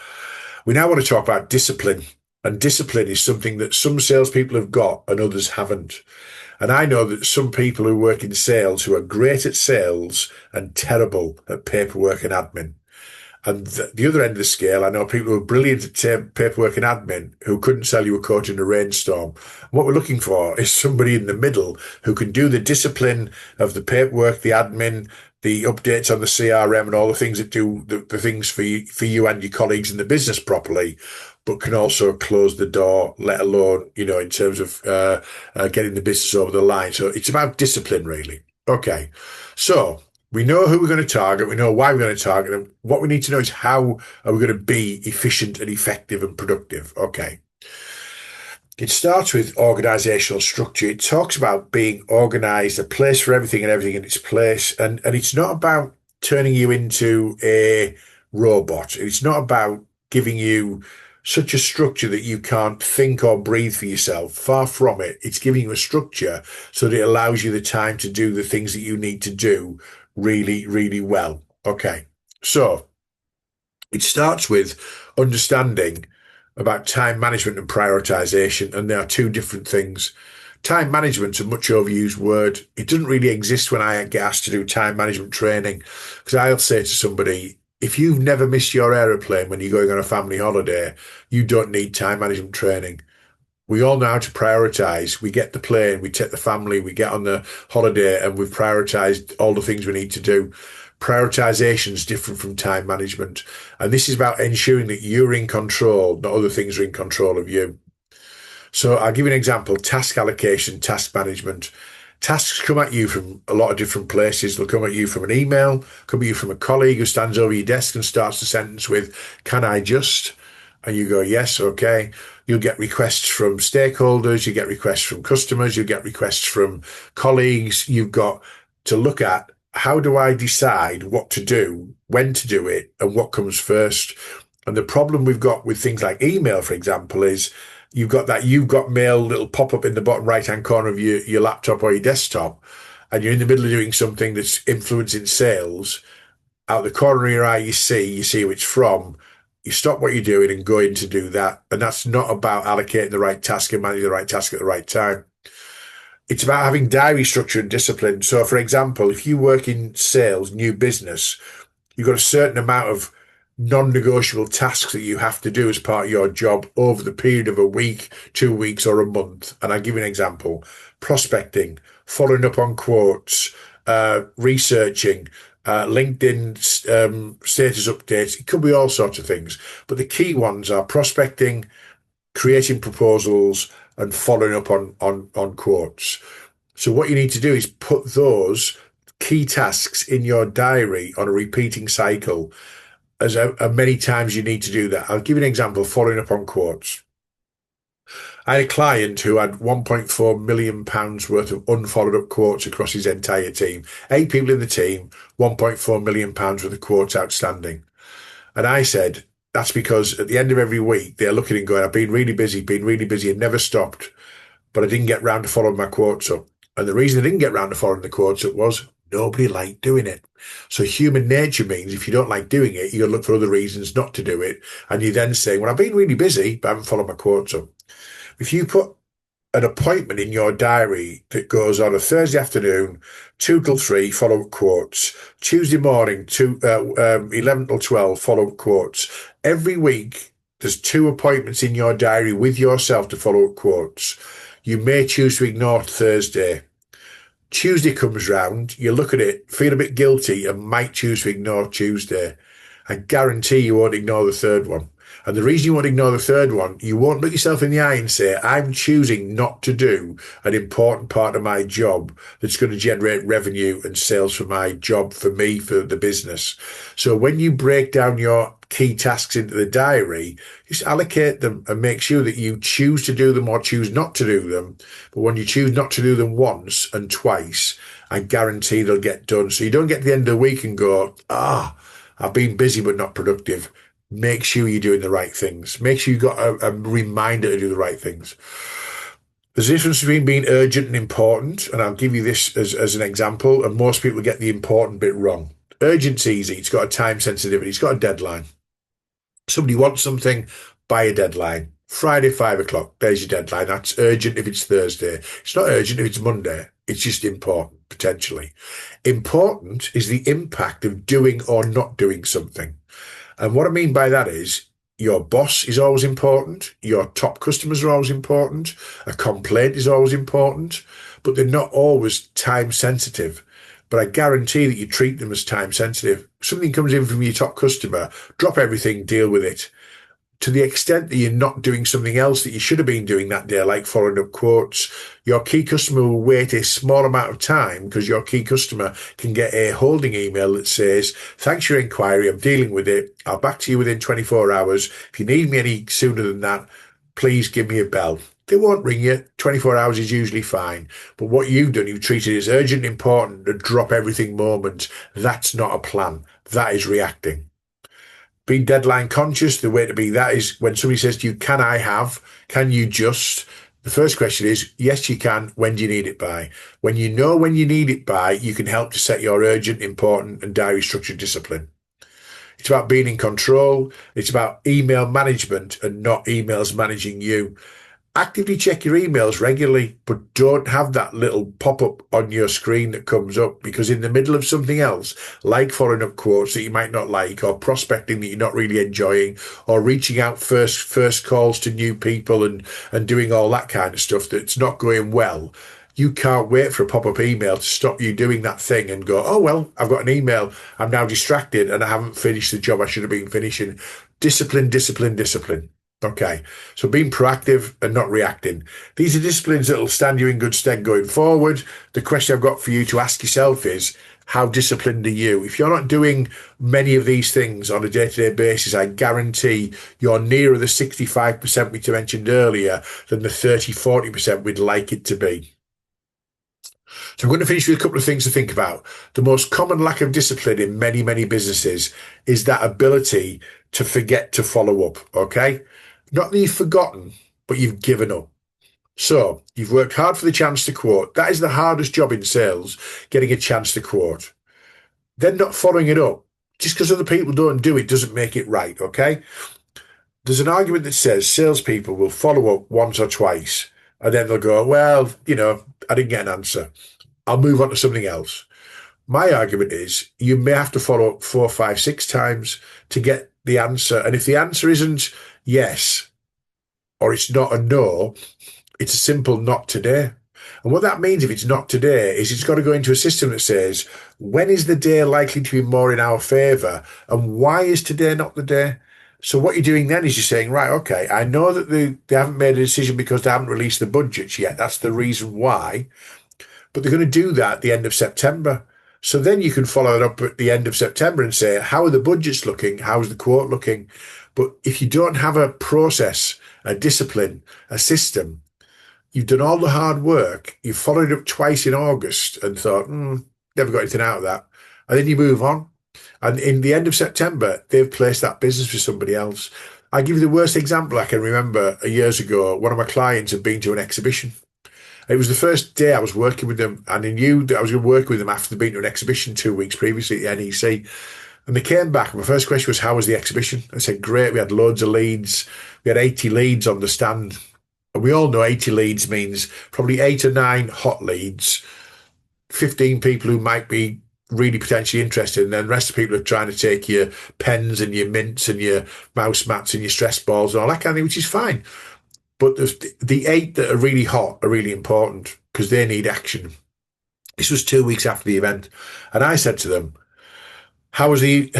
we now want to talk about discipline. And discipline is something that some salespeople have got and others haven't. And I know that some people who work in sales who are great at sales and terrible at paperwork and admin. And the other end of the scale, I know people who are brilliant at paperwork and admin who couldn't sell you a coat in a rainstorm. What we're looking for is somebody in the middle who can do the discipline of the paperwork, the admin, the updates on the CRM and all the things that do the things for you and your colleagues in the business properly, but can also close the door, let alone, in terms of getting the business over the line. So it's about discipline, really. Okay. So we know who we're going to target. We know why we're going to target them. What we need to know is how are we going to be efficient and effective and productive? Okay. It starts with organizational structure. It talks about being organized, a place for everything and everything in its place. And it's not about turning you into a robot. It's not about giving you such a structure that you can't think or breathe for yourself. Far from it. It's giving you a structure so that it allows you the time to do the things that you need to do really, really well. Okay. So it starts with understanding about time management and prioritization, and there are two different things. Time management's a much overused word. It doesn't really exist when I get asked to do time management training, because I'll say to somebody, if you've never missed your aeroplane when you're going on a family holiday, you don't need time management training. We all know how to prioritize. We get the plane, we take the family, we get on the holiday, and we've prioritized all the things we need to do. Prioritization is different from time management. And this is about ensuring that you're in control, not other things are in control of you. So I'll give you an example: task allocation, task management. Tasks come at you from a lot of different places. They'll come at you from an email, come at you from a colleague who stands over your desk and starts the sentence with, "Can I just?" And you go, "Yes, okay." You'll get requests from stakeholders, you get requests from customers, you get requests from colleagues. You've got to look at, how do I decide what to do, when to do it, and what comes first? And the problem we've got with things like email, for example, is you've got mail little pop up in the bottom right hand corner of your laptop or your desktop, and you're in the middle of doing something that's influencing sales. Out the corner of your eye, you see who it's from. You stop what you're doing and go in to do that. And that's not about allocating the right task and managing the right task at the right time. It's about having diary structure and discipline. So, for example, if you work in sales, new business, you've got a certain amount of non-negotiable tasks that you have to do as part of your job over the period of a week, 2 weeks, or a month. And I'll give you an example: prospecting, following up on quotes, researching, LinkedIn status updates. It could be all sorts of things. But the key ones are prospecting, creating proposals, and following up on quotes. So what you need to do is put those key tasks in your diary on a repeating cycle as many times you need to do that. I'll give you an example: following up on quotes. I had a client who had £1.4 million worth of unfollowed up quotes across his entire team. 8 people in the team, £1.4 million worth of quotes outstanding. And I said, that's because at the end of every week, they're looking and going, I've been really busy, and never stopped, but I didn't get round to following my quotes up. And the reason I didn't get round to following the quotes up was nobody liked doing it. So human nature means if you don't like doing it, you're going to look for other reasons not to do it. And you then say, well, I've been really busy, but I haven't followed my quotes up. If you put an appointment in your diary that goes on a Thursday afternoon, 2 till 3, follow up quotes. Tuesday morning, 11 till 12, follow up quotes. Every week, there's 2 appointments in your diary with yourself to follow up quotes. You may choose to ignore Thursday. Tuesday comes round, you look at it, feel a bit guilty, and might choose to ignore Tuesday. I guarantee you won't ignore the third one. And the reason you won't ignore the third one, you won't look yourself in the eye and say, I'm choosing not to do an important part of my job that's going to generate revenue and sales for my job, for me, for the business. So when you break down your key tasks into the diary, just allocate them and make sure that you choose to do them or choose not to do them. But when you choose not to do them once and twice, I guarantee they'll get done. So you don't get to the end of the week and go, I've been busy but not productive. Make sure you're doing the right things. Make sure you've got a reminder to do the right things. There's a difference between being urgent and important, and I'll give you this as an example, and most people get the important bit wrong. Urgent's easy. It's got a time sensitivity. It's got a deadline. Somebody wants something, by a deadline. Friday, 5 o'clock, there's your deadline. That's urgent if it's Thursday. It's not urgent if it's Monday. It's just important, potentially. Important is the impact of doing or not doing something. And what I mean by that is your boss is always important. Your top customers are always important. A complaint is always important, but they're not always time sensitive. But I guarantee that you treat them as time sensitive. Something comes in from your top customer, drop everything, deal with it. to the extent that you're not doing something else that you should have been doing that day, like following up quotes, your key customer will wait a small amount of time because your key customer can get a holding email that says, thanks for your inquiry, I'm dealing with it. I'll back to you within 24 hours. If you need me any sooner than that, please give me a bell. They won't ring you. 24 hours is usually fine. But what you've done, you've treated it as urgent, important, a drop everything moment. That's not a plan. That is reacting. Being deadline conscious, the way to be that is when somebody says to you, can you just? The first question is, yes, you can. When do you need it by? When you know when you need it by, you can help to set your urgent, important, and diary structured discipline. It's about being in control. It's about email management and not emails managing you. Actively check your emails regularly, but don't have that little pop-up on your screen that comes up, because in the middle of something else, like following up quotes that you might not like, or prospecting that you're not really enjoying, or reaching out first calls to new people and doing all that kind of stuff that's not going well, you can't wait for a pop-up email to stop you doing that thing and go, oh, well, I've got an email. I'm now distracted and I haven't finished the job I should have been finishing. Discipline, discipline, discipline. Okay, so being proactive and not reacting. These are disciplines that will stand you in good stead going forward. The question I've got for you to ask yourself is, how disciplined are you? If you're not doing many of these things on a day-to-day basis, I guarantee you're nearer the 65% we mentioned earlier than the 30-40% we'd like it to be. So I'm going to finish with a couple of things to think about. The most common lack of discipline in many, many businesses is that ability to forget to follow up, okay? Not that you've forgotten, but you've given up. So you've worked hard for the chance to quote. That is the hardest job in sales, getting a chance to quote. Then not following it up. Just because other people don't do it doesn't make it right, okay? There's an argument that says salespeople will follow up once or twice, and then they'll go, well, I didn't get an answer. I'll move on to something else. My argument is you may have to follow up 4, 5, 6 times to get the answer. And if the answer isn't yes, or it's not a no, it's a simple not today. And what that means if it's not today is it's got to go into a system that says, when is the day likely to be more in our favour? And why is today not the day? So what you're doing then is you're saying, right, okay, I know that they haven't made a decision because they haven't released the budgets yet. That's the reason why. But they're going to do that at the end of September. So then you can follow it up at the end of September and say, how are the budgets looking? How's the quote looking? But if you don't have a process, a discipline, a system, you've done all the hard work, you've followed it up twice in August and thought, never got anything out of that. And then you move on. And in the end of September, they've placed that business with somebody else. I'll give you the worst example I can remember. Years ago, one of my clients had been to an exhibition. It was the first day I was working with them, and I knew that I was going to work with them after they'd been to an exhibition 2 weeks previously at the NEC. And they came back, and my first question was, how was the exhibition? I said, great, we had loads of leads. We had 80 leads on the stand. And we all know 80 leads means probably 8 or 9 hot leads, 15 people who might be really potentially interested, and then the rest of the people are trying to take your pens and your mints and your mouse mats and your stress balls and all that kind of thing, which is fine. But the 8 that are really hot are really important because they need action. This was 2 weeks after the event, and I said to them, "How was the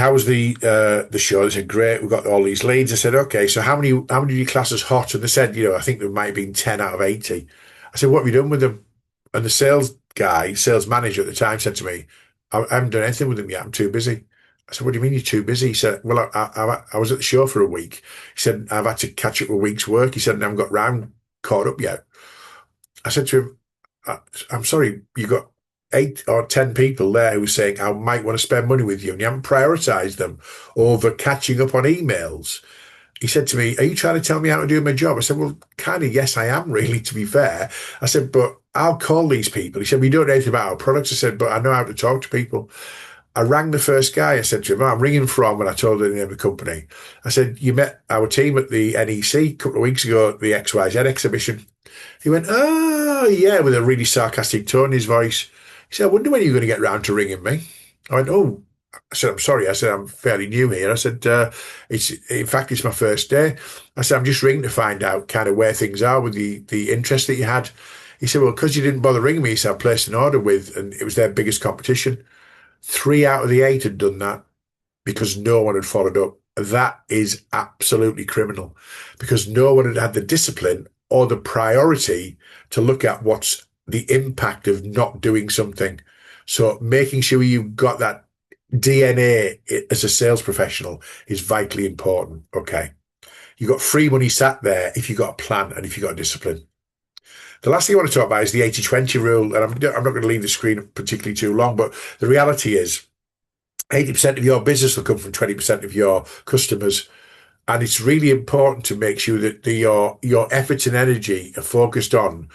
show?" They said, "Great, we've got all these leads." I said, "Okay, so how many do you class as hot?" And they said, I think there might have been 10 out of 80. I said, "What have you done with them?" And the sales manager at the time said to me, "I haven't done anything with them yet. I'm too busy." I said, "What do you mean you're too busy?" He said, "Well, I was at the show for a week." He said, "I've had to catch up a week's work." He said, "And I haven't got caught up yet." I said to him, "I'm sorry, you got 8 or 10 people there who were saying, I might want to spend money with you, and you haven't prioritised them over catching up on emails." He said to me, "Are you trying to tell me how to do my job?" I said, "Well, kind of, yes, I am really, to be fair." I said, "But I'll call these people." He said, "We don't know anything about our products." I said, "But I know how to talk to people." I rang the first guy. I said to him, "I'm ringing from," and I told him the name of the company. I said, "You met our team at the NEC a couple of weeks ago at the XYZ exhibition." He went, "Oh, yeah," with a really sarcastic tone in his voice. He said, "I wonder when you're going to get round to ringing me." I went, "Oh," I said, "I'm sorry." I said, "I'm fairly new here." I said, it's my first day." I said, "I'm just ringing to find out kind of where things are with the interest that you had." He said, "Well, because you didn't bother ringing me," he said, "I placed an order with," and it was their biggest competition. 3 out of the 8 had done that because no one had followed up. that is absolutely criminal, because no one had had the discipline or the priority to look at what's the impact of not doing something. So making sure you've got that DNA as a sales professional is vitally important. Okay. You've got free money sat there if you've got a plan and if you've got a discipline. The last thing I want to talk about is the 80-20 rule. And I'm not going to leave the screen particularly too long, but the reality is 80% of your business will come from 20% of your customers. And it's really important to make sure that your efforts and energy are focused on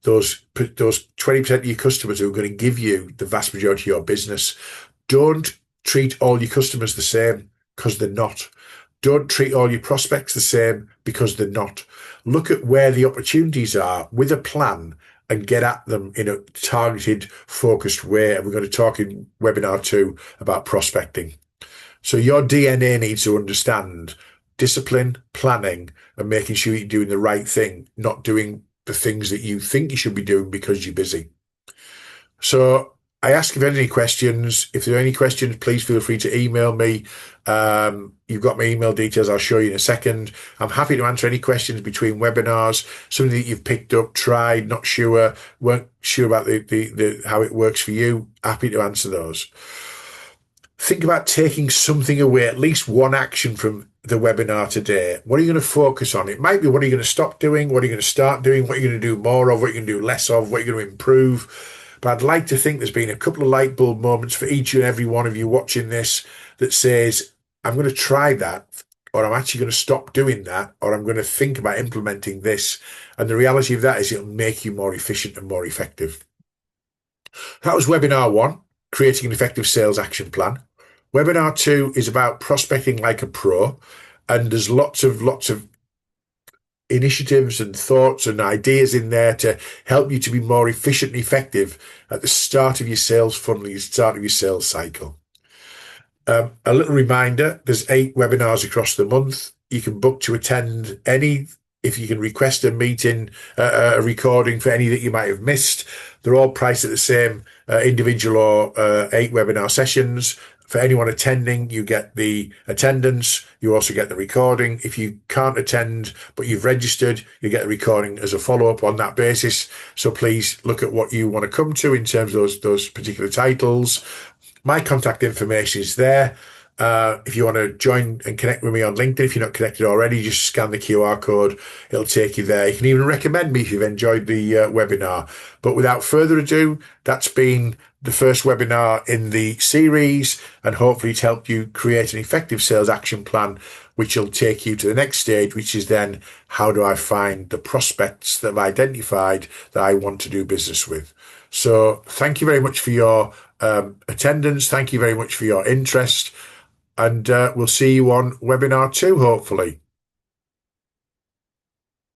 those 20% of your customers who are going to give you the vast majority of your business. Don't treat all your customers the same, because they're not. Don't treat all your prospects the same, because they're not. Look at where the opportunities are with a plan and get at them in a targeted, focused way. And we're going to talk in webinar 2 about prospecting. So your DNA needs to understand discipline, planning, and making sure you're doing the right thing, not doing the things that you think you should be doing because you're busy. So I ask if there are any questions. If there are any questions, please feel free to email me. You've got my email details. I'll show you in a second. I'm happy to answer any questions between webinars, something that you've picked up, tried, not sure, weren't sure about the how it works for you. Happy to answer those. Think about taking something away, at least one action from the webinar today. What are you going to focus on? It might be, what are you going to stop doing? What are you going to start doing? What are you going to do more of? What are you going to do less of? What are you going to improve? But I'd like to think there's been a couple of light bulb moments for each and every one of you watching this that says, I'm going to try that, or I'm actually going to stop doing that, or I'm going to think about implementing this. And the reality of that is it'll make you more efficient and more effective. That was webinar 1, creating an effective sales action plan. Webinar 2 is about prospecting like a pro, and there's lots of initiatives and thoughts and ideas in there to help you to be more efficient and effective at the start of your sales funnel, the start of your sales cycle. A little reminder, there's 8 webinars across the month. You can book to attend any. If you can request a meeting, a recording for any that you might have missed. They're all priced at the same, individual or 8 webinar sessions. For anyone attending, you get the attendance. You also get the recording. If you can't attend, but you've registered, you get the recording as a follow-up on that basis. So please look at what you want to come to in terms of those particular titles. My contact information is there. If you want to join and connect with me on LinkedIn, if you're not connected already, just scan the QR code. It'll take you there. You can even recommend me if you've enjoyed the webinar. But without further ado, that's been the first webinar in the series, and hopefully it's helped you create an effective sales action plan, which will take you to the next stage, which is then, how do I find the prospects that I've identified that I want to do business with? So thank you very much for your attendance. Thank you very much for your interest. And we'll see you on webinar 2, hopefully.